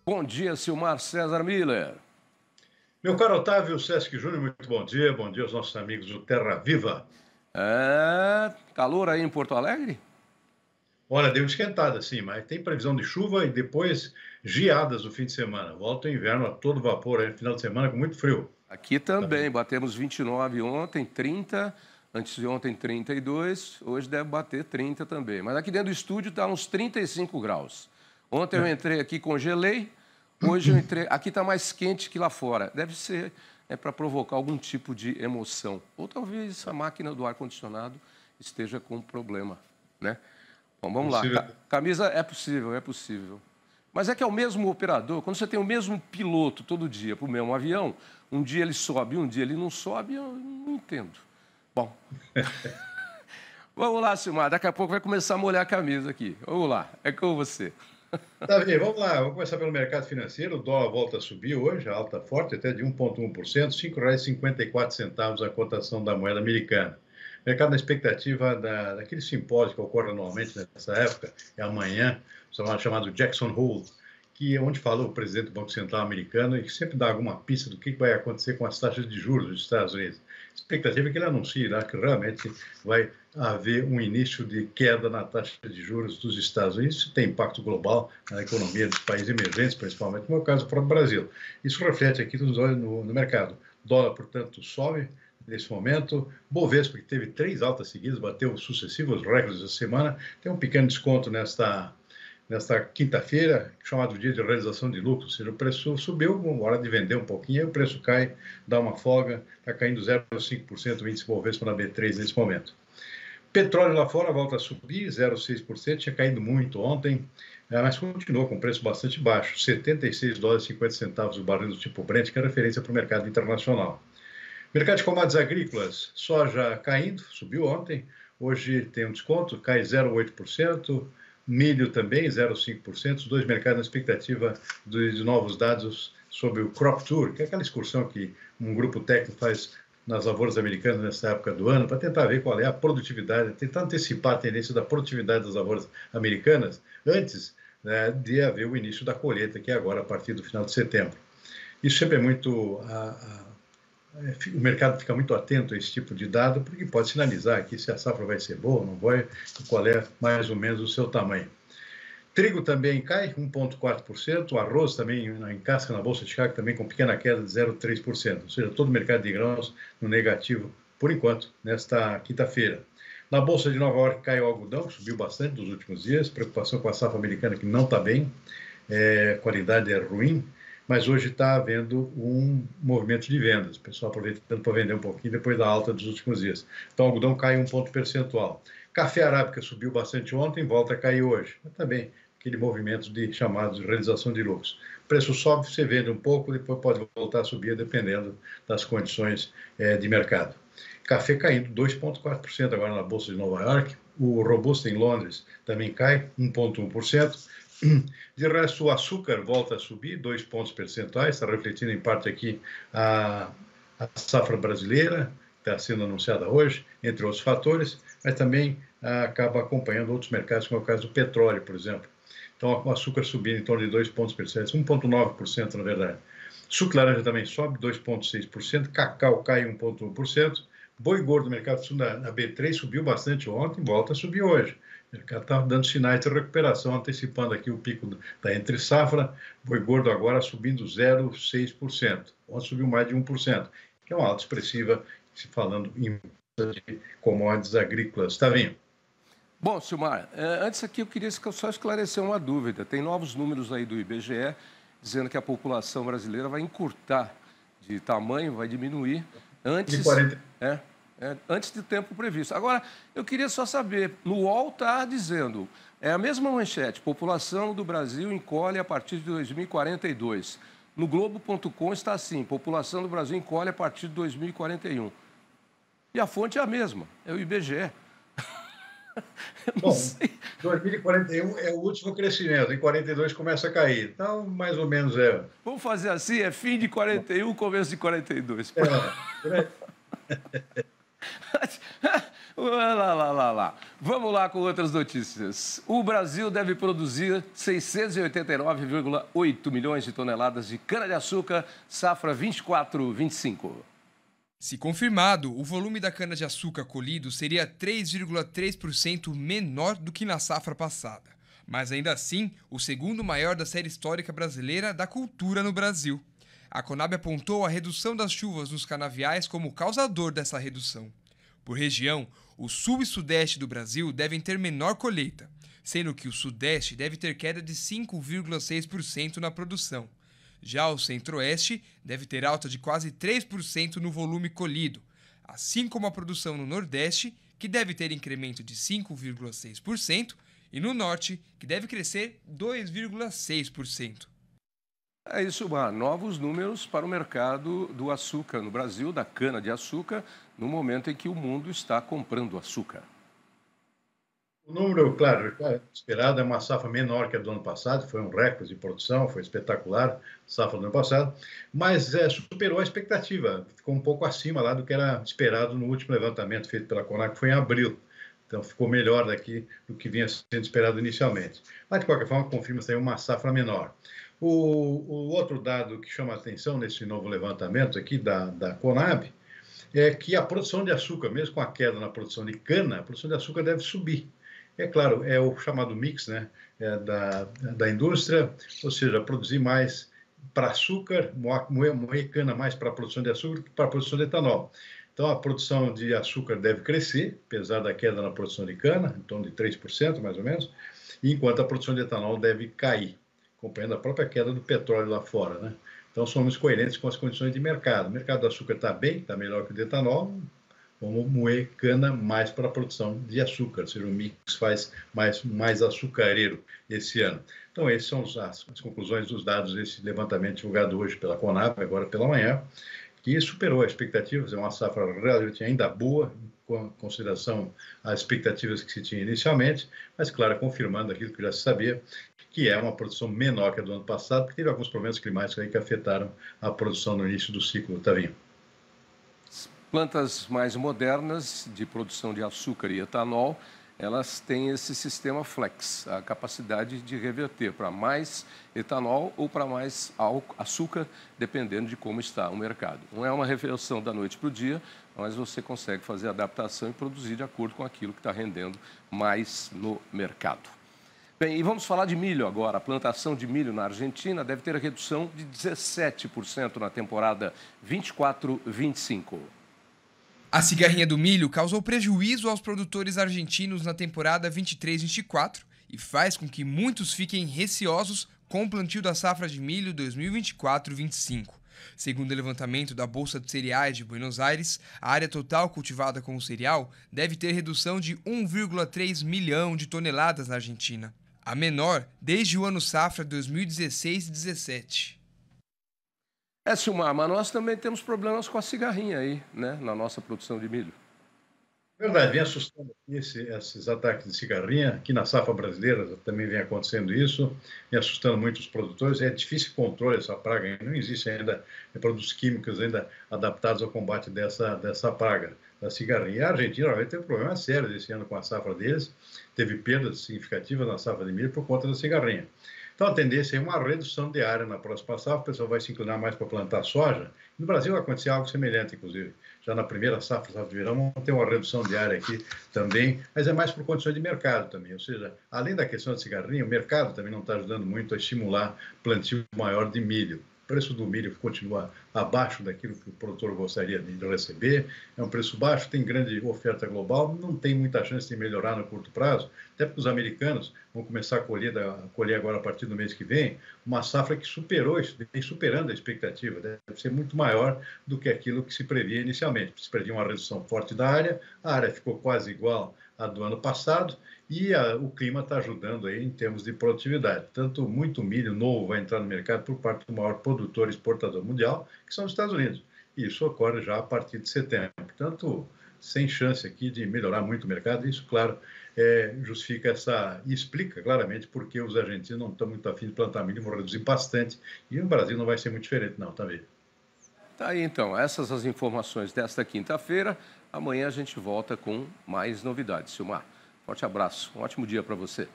Bom dia, Silmar César Miller. Meu caro Otávio Sesc Júnior, muito bom dia aos nossos amigos do Terra Viva. Calor aí em Porto Alegre? Olha, deu esquentada sim, mas tem previsão de chuva e depois geadas no fim de semana. Volta o inverno a todo vapor aí, final de semana com muito frio. Aqui Tá bem. também, batemos 29 ontem, 30, antes de ontem 32, hoje deve bater 30 também. Mas aqui dentro do estúdio está uns 35 graus. Ontem eu entrei aqui, congelei, hoje eu entrei, aqui está mais quente que lá fora. Deve ser para provocar algum tipo de emoção. Ou talvez a máquina do ar-condicionado esteja com problema, né? Bom, vamos lá. Possível. Camisa é possível, é possível. Mas é que é o mesmo operador, quando você tem o mesmo piloto todo dia para o mesmo avião, um dia ele sobe, um dia ele não sobe, eu não entendo. Bom, vamos lá, Silmar, daqui a pouco vai começar a molhar a camisa aqui. Vamos lá, é com você. Tá bem, vamos lá, vamos começar pelo mercado financeiro. O dólar volta a subir hoje, alta forte, até de 1,1%, R$ 5,54 a cotação da moeda americana. Mercado na expectativa daquele simpósio que ocorre anualmente nessa época, é amanhã, chamado Jackson Hole, que é onde falou o presidente do Banco Central americano e que sempre dá alguma pista do que vai acontecer com as taxas de juros dos Estados Unidos. A expectativa é que ele anuncie lá que realmente vai haver um início de queda na taxa de juros dos Estados Unidos. Isso tem impacto global na economia dos países emergentes, principalmente no meu caso, o próprio Brasil. Isso reflete aqui no mercado. O dólar, portanto, sobe nesse momento. Bovespa, que teve 3 altas seguidas, bateu sucessivos recordes essa semana, tem um pequeno desconto nesta quinta-feira, chamado dia de realização de lucro, ou seja, o preço subiu, hora de vender um pouquinho, aí o preço cai, dá uma folga, está caindo 0,5% o índice Bovespa na B3 nesse momento. Petróleo lá fora volta a subir, 0,6%, tinha caído muito ontem, mas continuou com preço bastante baixo, $76,50 o barril do tipo Brent, que é referência para o mercado internacional. Mercado de commodities agrícolas, soja caindo, subiu ontem, hoje tem um desconto, cai 0,8%, milho também 0,5%, os dois mercados na expectativa de novos dados sobre o Crop Tour, que é aquela excursão que um grupo técnico faz nas lavouras americanas nessa época do ano, para tentar ver qual é a produtividade, tentar antecipar a tendência da produtividade das lavouras americanas antes, né, de haver o início da colheita, que é agora a partir do final de setembro. Isso sempre é muito... o mercado fica muito atento a esse tipo de dado, porque pode sinalizar aqui se a safra vai ser boa ou não vai, e qual é mais ou menos o seu tamanho. Trigo também cai 1,4%, o arroz também encasca na Bolsa de Chicago também com pequena queda de 0,3%, ou seja, todo o mercado de grãos no negativo, por enquanto, nesta quinta-feira. Na Bolsa de Nova York cai o algodão, subiu bastante nos últimos dias, preocupação com a safra americana que não está bem, a qualidade é ruim, mas hoje está havendo um movimento de vendas, o pessoal aproveitando para vender um pouquinho depois da alta dos últimos dias. Então, o algodão cai 1 ponto percentual. Café arábica subiu bastante ontem, volta a cair hoje. Mas também aquele movimento de chamados de realização de lucros. O preço sobe, você vende um pouco, depois pode voltar a subir, dependendo das condições de mercado. Café caindo 2,4% agora na Bolsa de Nova York. O Robusta em Londres também cai 1,1%. De resto, o açúcar volta a subir 2 pontos percentuais, está refletindo em parte aqui a safra brasileira, que está sendo anunciada hoje, entre outros fatores, mas também acaba acompanhando outros mercados, como é o caso do petróleo, por exemplo. Então, o açúcar subindo em torno de 2 pontos percentuais, 1,9% na verdade. Suco de laranja também sobe 2,6%, cacau cai 1,1%, boi gordo do mercado sul na B3 subiu bastante ontem, volta a subir hoje. O mercado está dando sinais de recuperação, antecipando aqui o pico da entre-safra. Boi gordo agora subindo 0,6%. Ontem subiu mais de 1%, que é uma alta expressiva, se falando em commodities agrícolas. Está vendo? Bom, Silmar, antes aqui eu queria só esclarecer uma dúvida. Tem novos números aí do IBGE dizendo que a população brasileira vai encurtar de tamanho, vai diminuir antes... De 40... antes do tempo previsto. Agora, eu queria só saber, no UOL está dizendo, é a mesma manchete, população do Brasil encolhe a partir de 2042. No Globo.com está assim, população do Brasil encolhe a partir de 2041. E a fonte é a mesma, é o IBGE. Bom, 2041 é o último crescimento, em 42 começa a cair. Então, mais ou menos é... Vamos fazer assim, é fim de 41, começo de 42. Lá. Vamos lá com outras notícias. O Brasil deve produzir 689,8 milhões de toneladas de cana-de-açúcar, safra 24-25. Se confirmado, o volume da cana-de-açúcar colhido seria 3,3% menor do que na safra passada. Mas ainda assim, o segundo maior da série histórica brasileira da cultura no Brasil. A Conab apontou a redução das chuvas nos canaviais como causador dessa redução. Por região, o sul e sudeste do Brasil devem ter menor colheita, sendo que o sudeste deve ter queda de 5,6% na produção. Já o centro-oeste deve ter alta de quase 3% no volume colhido, assim como a produção no nordeste, que deve ter incremento de 5,6%, e no norte, que deve crescer 2,6%. É isso, Mar. Novos números para o mercado do açúcar no Brasil, da cana-de-açúcar, no momento em que o mundo está comprando açúcar. O número, claro, esperado é uma safra menor que a do ano passado, foi um recorde de produção, foi espetacular, a safra do ano passado, mas superou a expectativa, ficou um pouco acima lá do que era esperado no último levantamento feito pela Conab, que foi em abril. Então, ficou melhor daqui do que vinha sendo esperado inicialmente. Mas, de qualquer forma, confirma-se aí uma safra menor. O outro dado que chama a atenção nesse novo levantamento aqui da Conab é que a produção de açúcar, mesmo com a queda na produção de cana, a produção de açúcar deve subir. É claro, é o chamado mix, né, da indústria, ou seja, produzir mais para açúcar, moer cana mais para a produção de açúcar que para a produção de etanol. Então, a produção de açúcar deve crescer, apesar da queda na produção de cana, em torno de 3%, mais ou menos, enquanto a produção de etanol deve cair, acompanhando a própria queda do petróleo lá fora, né? Então, somos coerentes com as condições de mercado. O mercado do açúcar está bem, está melhor que o de etanol, vamos moer cana mais para a produção de açúcar, ou seja, o mix faz mais açucareiro esse ano. Então, essas são as conclusões dos dados desse levantamento divulgado hoje pela Conab, agora pela manhã, que superou as expectativas, é uma safra relativamente ainda boa, com consideração às expectativas que se tinha inicialmente, mas, claro, confirmando aquilo que já se sabia, que é uma produção menor que a do ano passado, porque teve alguns problemas climáticos aí que afetaram a produção no início do ciclo, Tavinho. Plantas mais modernas de produção de açúcar e etanol, elas têm esse sistema flex, a capacidade de reverter para mais etanol ou para mais açúcar, dependendo de como está o mercado. Não é uma reversão da noite para o dia, mas você consegue fazer adaptação e produzir de acordo com aquilo que está rendendo mais no mercado. Bem, e vamos falar de milho agora. A plantação de milho na Argentina deve ter redução de 17% na temporada 24-25. A cigarrinha do milho causou prejuízo aos produtores argentinos na temporada 23-24 e faz com que muitos fiquem receosos com o plantio da safra de milho 2024-25. Segundo o levantamento da Bolsa de Cereais de Buenos Aires, a área total cultivada com o cereal deve ter redução de 1,3 milhão de toneladas na Argentina, a menor desde o ano safra 2016-17. Silmar, mas nós também temos problemas com a cigarrinha aí, né, na nossa produção de milho. Verdade, vem assustando aqui esses ataques de cigarrinha. Aqui na safra brasileira também vem acontecendo isso, vem assustando muito os produtores. É difícil controle essa praga, não existe ainda produtos químicos ainda adaptados ao combate dessa praga da cigarrinha. E a Argentina vai ter um problema sério esse ano com a safra deles, teve perdas significativas na safra de milho por conta da cigarrinha. Então, a tendência é uma redução de área na próxima safra, o pessoal vai se inclinar mais para plantar soja. No Brasil vai acontecer algo semelhante, inclusive. Já na primeira safra de verão, vamos ter uma redução de área aqui também, mas é mais por condições de mercado também. Ou seja, além da questão da cigarrinha, o mercado também não está ajudando muito a estimular plantio maior de milho. O preço do milho continua abaixo daquilo que o produtor gostaria de receber, é um preço baixo, tem grande oferta global, não tem muita chance de melhorar no curto prazo, até porque os americanos vão começar a colher agora a partir do mês que vem, uma safra que vem superando a expectativa, deve ser muito maior do que aquilo que se previa inicialmente. Se previa uma redução forte da área, a área ficou quase igual à do ano passado, e o clima está ajudando aí em termos de produtividade. Tanto muito milho novo vai entrar no mercado por parte do maior produtor e exportador mundial, que são os Estados Unidos. E isso ocorre já a partir de setembro. Portanto, sem chance aqui de melhorar muito o mercado. Isso, claro, justifica e explica claramente por que os argentinos não estão muito afim de plantar milho, vão reduzir bastante. E no Brasil não vai ser muito diferente, não, também. Tá aí, então. Essas as informações desta quinta-feira. Amanhã a gente volta com mais novidades. Silmar, forte abraço. Um ótimo dia para você.